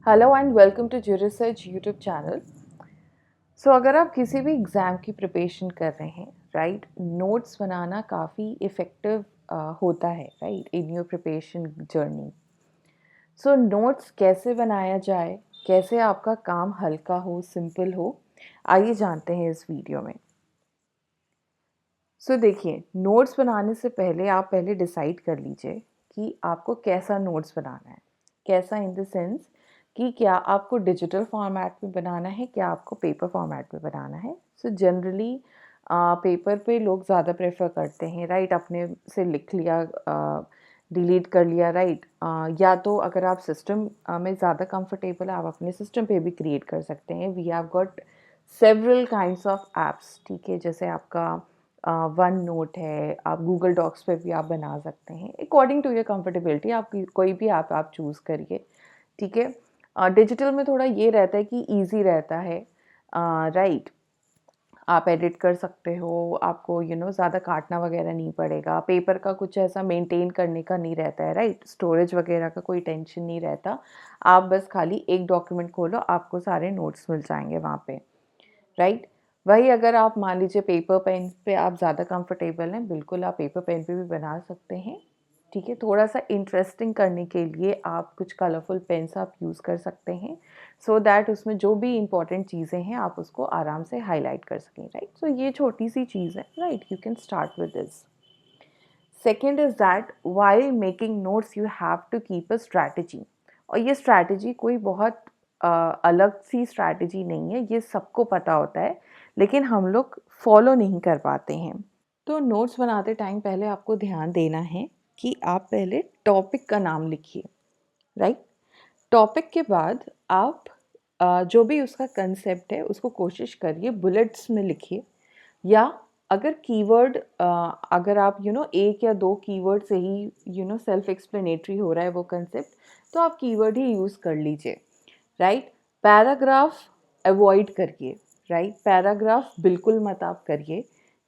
Hello and welcome to ज्यू research YouTube channel. सो अगर आप किसी भी एग्ज़ाम की प्रिपरेशन कर रहे हैं, राइट, नोट्स बनाना काफ़ी इफ़ेक्टिव होता है, right, in your preparation journey. So notes कैसे बनाया जाए, कैसे आपका काम हल्का हो, सिंपल हो, आइए जानते हैं इस वीडियो में। सो देखिए, नोट्स बनाने से पहले आप पहले डिसाइड कर लीजिए कि आपको कैसा नोट्स बनाना है। कैसा इन द सेंस कि क्या आपको डिजिटल फॉर्मेट में बनाना है, क्या आपको पेपर फॉर्मेट में बनाना है। सो जनरली पेपर पे लोग ज़्यादा प्रेफर करते हैं, राइट, अपने से लिख लिया, डिलीट कर लिया, राइट। या तो अगर आप सिस्टम में ज़्यादा कंफर्टेबल है, आप अपने सिस्टम पे भी क्रिएट कर सकते हैं। We have got several kinds of apps, ठीक है, जैसे आपका वन नोट है, आप गूगल डॉक्स पे भी आप बना सकते हैं अकॉर्डिंग टू योर कंफर्टेबिलिटी। आप कोई भी ऐप आप चूज़ करिए, ठीक है। डिजिटल में थोड़ा ये रहता है कि इजी रहता है, राइट। आप एडिट कर सकते हो, आपको ज़्यादा काटना वगैरह नहीं पड़ेगा। पेपर का कुछ ऐसा मेंटेन करने का नहीं रहता है, राइट, स्टोरेज वगैरह का कोई टेंशन नहीं रहता। आप बस खाली एक डॉक्यूमेंट खोलो, आपको सारे नोट्स मिल जाएंगे वहाँ पे, राइट। वही अगर आप मान लीजिए पेपर पेन पे आप ज़्यादा कंफर्टेबल हैं, बिल्कुल आप पेपर पेन पे भी बना सकते हैं, ठीक है। थोड़ा सा इंटरेस्टिंग करने के लिए आप कुछ कलरफुल पेन्स आप यूज़ कर सकते हैं, सो दैट उसमें जो भी इंपॉर्टेंट चीज़ें हैं आप उसको आराम से हाईलाइट कर सकें, राइट। सो ये छोटी सी चीज़ है, right, you can start with this. Second is that while making notes you have to keep a strategy. और ये स्ट्रैटेजी कोई बहुत अलग सी स्ट्रैटेजी नहीं है, ये सबको पता होता है, लेकिन हम लोग फॉलो नहीं कर पाते हैं। तो नोट्स बनाते टाइम पहले आपको ध्यान देना है कि आप पहले टॉपिक का नाम लिखिए, राइट। टॉपिक के बाद आप जो भी उसका कंसेप्ट है उसको कोशिश करिए बुलेट्स में लिखिए, या अगर कीवर्ड अगर आप एक या दो कीवर्ड से ही सेल्फ एक्सप्लेनेटरी हो रहा है वो कंसेप्ट, तो आप कीवर्ड ही यूज़ कर लीजिए, राइट। पैराग्राफ अवॉइड करिए, राइट, पैराग्राफ बिल्कुल मत आप करिए,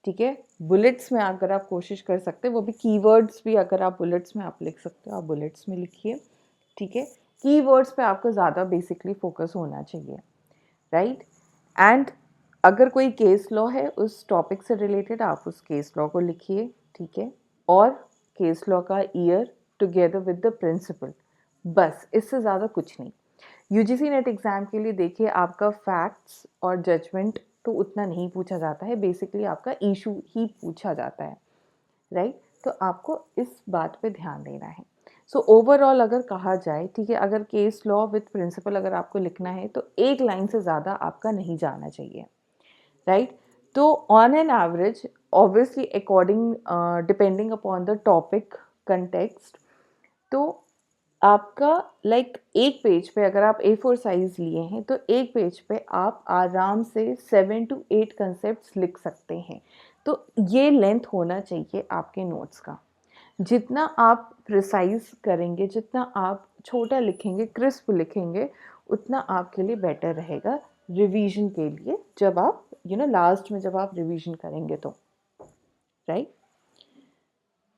ठीक है। बुलेट्स में अगर आप कोशिश कर सकते हैं, वो भी कीवर्ड्स भी अगर आप बुलेट्स में आप लिख सकते हो, आप बुलेट्स में लिखिए, ठीक है। कीवर्ड्स पे आपको ज़्यादा बेसिकली फोकस होना चाहिए, राइट। एंड अगर कोई केस लॉ है उस टॉपिक से रिलेटेड, आप उस केस लॉ को लिखिए, ठीक है, और केस लॉ का year together with the principal, बस इससे ज़्यादा कुछ नहीं। यूजीसी नेट एग्ज़ाम के लिए देखिए, आपका फैक्ट्स और जजमेंट तो उतना नहीं पूछा जाता है, बेसिकली आपका इशू ही पूछा जाता है, राइट। तो आपको इस बात पे ध्यान देना है। सो ओवरऑल अगर कहा जाए, ठीक है, अगर केस लॉ विथ प्रिंसिपल अगर आपको लिखना है तो एक लाइन से ज़्यादा आपका नहीं जाना चाहिए, राइट। तो on an average, obviously according depending upon the topic context, तो आपका एक पेज पे अगर आप A4 साइज लिए हैं तो एक पेज पे आप आराम से 7 to 8 कंसेप्ट्स लिख सकते हैं। तो ये लेंथ होना चाहिए आपके नोट्स का। जितना आप प्रिसाइज करेंगे, जितना आप छोटा लिखेंगे, क्रिस्प लिखेंगे, उतना आपके लिए बेटर रहेगा रिवीजन के लिए, जब आप लास्ट में जब आप रिवीजन करेंगे तो, राइट।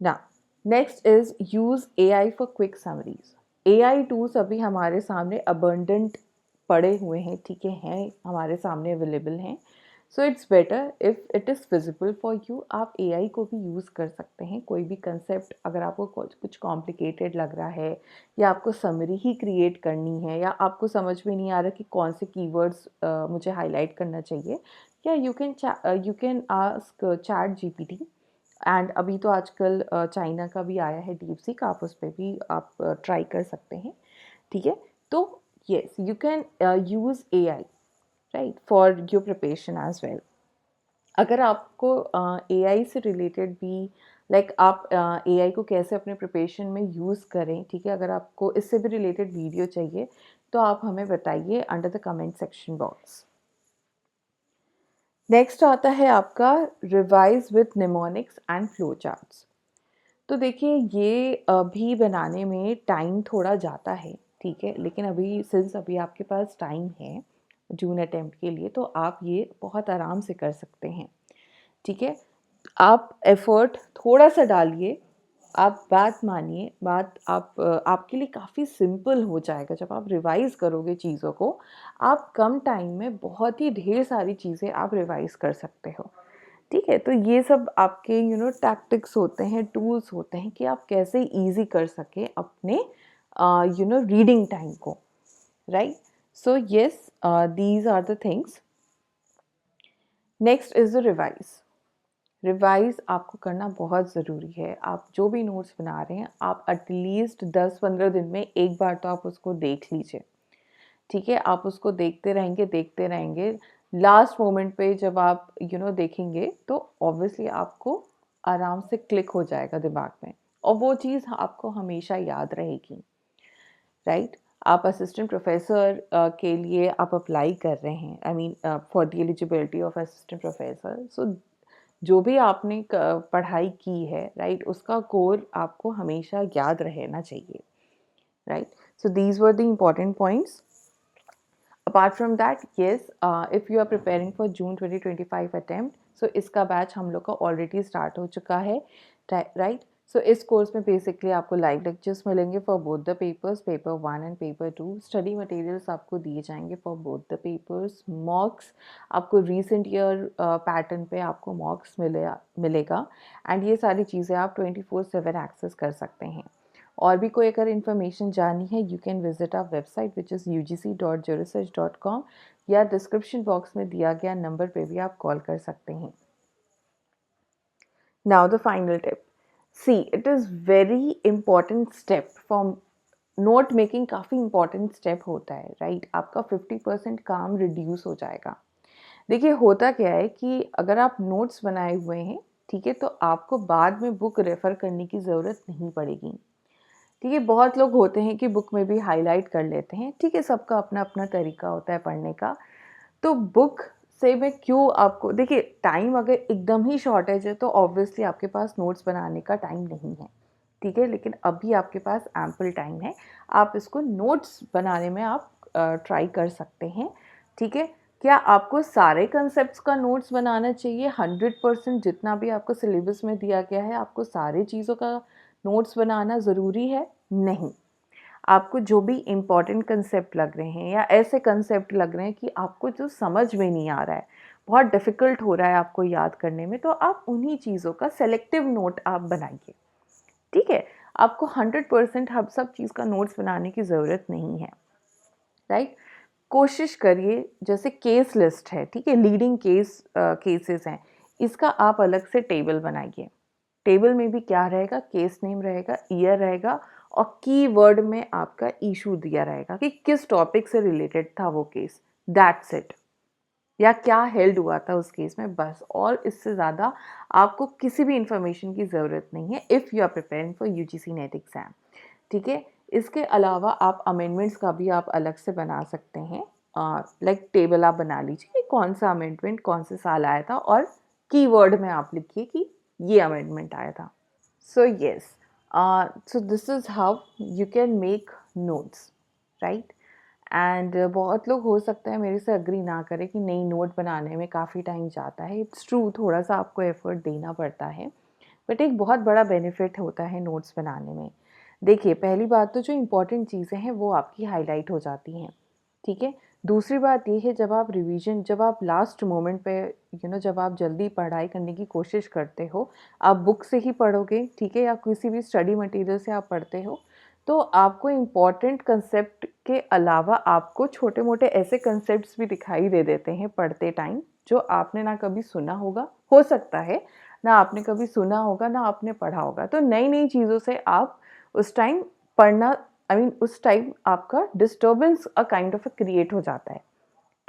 ना next is use AI for quick summaries. AI tools अभी हमारे सामने अबंडेंट पड़े हुए हैं, ठीक है, हैं हमारे सामने अवेलेबल हैं। So it's better if it is feasible for you, आप AI को भी यूज़ कर सकते हैं। कोई भी कंसेप्ट अगर आपको कुछ कॉम्प्लिकेटेड लग रहा है, या आपको समरी ही क्रिएट करनी है, या आपको समझ में नहीं आ रहा कि कौन से कीवर्ड्स मुझे हाईलाइट करना चाहिए, या you can ask chat GPT। And अभी तो आजकल चाइना का भी आया है DeepSeek, आप उस पर भी आप ट्राई कर सकते हैं, ठीक है। तो yes, you can use AI, right, for your preparation as well. अगर आपको AI से रिलेटेड भी आप AI को कैसे अपने प्रिपरेशन में यूज़ करें, ठीक है, अगर आपको इससे भी रिलेटेड वीडियो चाहिए तो आप हमें बताइए under the comment section box. Next आता है आपका revise with mnemonics and flow charts. तो देखिए, ये अभी बनाने में टाइम थोड़ा जाता है, ठीक है, लेकिन अभी आपके पास टाइम है जून अटेम्प्ट के लिए, तो आप ये बहुत आराम से कर सकते हैं, ठीक है। आप एफर्ट थोड़ा सा डालिए, आप बात मानिए, बात आप आपके लिए काफ़ी सिंपल हो जाएगा जब आप रिवाइज़ करोगे चीज़ों को। आप कम टाइम में बहुत ही ढेर सारी चीज़ें आप रिवाइज़ कर सकते हो, ठीक है? तो ये सब आपके टैक्टिक्स होते हैं, टूल्स होते हैं कि आप कैसे ईज़ी कर सकें अपने रीडिंग टाइम को, right? So yes, these are the things. Next is the revise. Revise आपको करना बहुत ज़रूरी है। आप जो भी नोट्स बना रहे हैं, आप एटलीस्ट 10-15 दिन में एक बार तो आप उसको देख लीजिए, ठीक है? आप उसको देखते रहेंगे। लास्ट मोमेंट पे जब आप देखेंगे तो ऑब्वियसली आपको आराम से क्लिक हो जाएगा दिमाग में और वो चीज़ आपको हमेशा याद रहेगी, राइट? आप असिस्टेंट प्रोफ़ेसर के लिए आप अप्लाई कर रहे हैं, I mean for the eligibility of assistant professor. So जो भी आपने पढ़ाई की है, राइट, उसका कोर आपको हमेशा याद रहना चाहिए, right? So these were the important points. Apart from that, yes, if you are preparing for June 2025 attempt, so इसका बैच हम लोग का ऑलरेडी स्टार्ट हो चुका है, राइट? सो इस कोर्स में बेसिकली आपको लाइव लेक्चर्स मिलेंगे for both the papers, paper 1 and paper 2। Study materials आपको दिए जाएंगे फॉर बोथ द पेपर्स। मॉक्स आपको रीसेंट ईयर पैटर्न पे आपको मॉक्स मिलेगा एंड ये सारी चीज़ें आप 24/7 एक्सेस कर सकते हैं। और भी कोई अगर इन्फॉर्मेशन जाननी है, you can visit our website which is ugc.jurissearch.com, या डिस्क्रिप्शन बॉक्स में दिया गया नंबर पे भी आप कॉल कर सकते हैं। Now the final tip, see it is very important step for note making. काफ़ी इंपॉर्टेंट स्टेप होता है, राइट? आपका 50% काम रिड्यूस हो जाएगा। देखिए होता क्या है कि अगर आप नोट्स बनाए हुए हैं, ठीक है, तो आपको बाद में बुक रेफ़र करने की ज़रूरत नहीं पड़ेगी, ठीक है? बहुत लोग होते हैं कि बुक में भी हाईलाइट कर लेते हैं, ठीक है, सबका अपना-अपना तरीका होता है पढ़ने का। तो बुक से मैं क्यों आपको, देखिए टाइम अगर एकदम ही शॉर्टेज है तो ऑब्वियसली आपके पास नोट्स बनाने का टाइम नहीं है, ठीक है? लेकिन अभी आपके पास एम्पल टाइम है, आप इसको नोट्स बनाने में आप ट्राई कर सकते हैं, ठीक है? क्या आपको सारे कंसेप्ट्स का नोट्स बनाना चाहिए 100%? जितना भी आपको सिलेबस में दिया गया है, आपको सारी चीज़ों का नोट्स बनाना ज़रूरी है? नहीं। आपको जो भी इम्पॉर्टेंट कंसेप्ट लग रहे हैं या ऐसे कंसेप्ट लग रहे हैं कि आपको जो समझ में नहीं आ रहा है, बहुत डिफ़िकल्ट हो रहा है आपको याद करने में, तो आप उन्हीं चीज़ों का सेलेक्टिव नोट आप बनाइए, ठीक है? आपको 100% हम सब चीज़ का नोट्स बनाने की ज़रूरत नहीं है, राइट? कोशिश करिए, जैसे केस लिस्ट है, ठीक है? लीडिंग केसेस हैं, इसका आप अलग से टेबल बनाइए। टेबल में भी क्या रहेगा? केस नेम रहेगा, ईयर रहेगा और कीवर्ड में आपका इशू दिया रहेगा कि किस टॉपिक से रिलेटेड था वो केस, दैट्स इट। या क्या हेल्ड हुआ था उस केस में, बस। और इससे ज़्यादा आपको किसी भी इंफॉर्मेशन की ज़रूरत नहीं है if you are preparing for UGC NET exam, ठीक है? इसके अलावा आप अमेंडमेंट्स का भी आप अलग से बना सकते हैं। लाइक टेबल आप बना लीजिए कि कौन सा अमेंडमेंट कौन से साल आया था और कीवर्ड में आप लिखिए कि ये अमेंडमेंट आया था। So yes, so this is how you can make notes, right? And बहुत लोग हो सकता है मेरे से अग्री ना करें कि नहीं, नोट बनाने में काफ़ी टाइम जाता है। इट्स ट्रू, थोड़ा सा आपको एफर्ट देना पड़ता है, बट एक बहुत बड़ा बेनिफिट होता है नोट्स बनाने में। देखिए पहली बात तो जो इम्पोर्टेंट चीज़ें हैं वो आपकी हाईलाइट हो जाती हैं, ठीक है? दूसरी बात ये है, जब आप रिवीजन, जब आप लास्ट मोमेंट पे जब आप जल्दी पढ़ाई करने की कोशिश करते हो, आप बुक से ही पढ़ोगे, ठीक है, या किसी भी स्टडी मटेरियल से आप पढ़ते हो, तो आपको इम्पॉर्टेंट कंसेप्ट के अलावा आपको छोटे मोटे ऐसे कंसेप्ट्स भी दिखाई दे देते हैं पढ़ते टाइम, जो आपने ना कभी सुना होगा, हो सकता है ना आपने कभी सुना होगा, ना आपने पढ़ा होगा। तो नई नई चीज़ों से आप उस टाइम पढ़ना, आई मीन उस टाइम आपका disturbance a kind of create हो जाता है,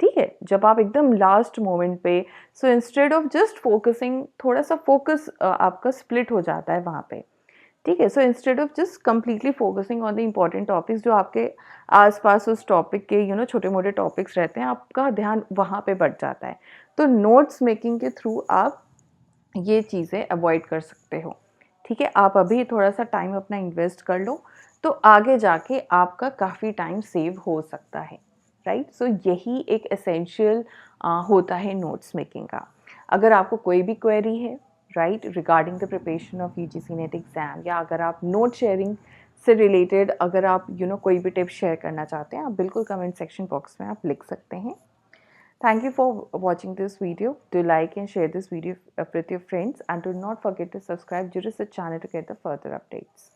ठीक है? जब आप एकदम लास्ट मोमेंट पे, so instead of just focusing, थोड़ा सा फोकस आपका स्प्लिट हो जाता है वहाँ पे, ठीक है? So instead of just completely focusing on the important topics जो आपके आसपास उस टॉपिक के छोटे मोटे टॉपिक्स रहते हैं, आपका ध्यान वहाँ पे बढ़ जाता है। तो नोट्स मेकिंग के थ्रू आप ये चीज़ें अवॉइड कर सकते हो, ठीक है? आप अभी थोड़ा सा टाइम अपना इन्वेस्ट कर लो, तो आगे जाके आपका काफ़ी टाइम सेव हो सकता है, राइट? सो यही एक एसेंशियल होता है नोट्स मेकिंग का। अगर आपको कोई भी क्वेरी है, right, regarding the preparation of UGC net exam, या अगर आप नोट शेयरिंग से रिलेटेड अगर आप कोई भी टिप्स शेयर करना चाहते हैं, आप बिल्कुल कमेंट सेक्शन बॉक्स में आप लिख सकते हैं। Thank you for watching this video. Do like and share this video with your friends, and do not forget to subscribe to this channel to get the further updates.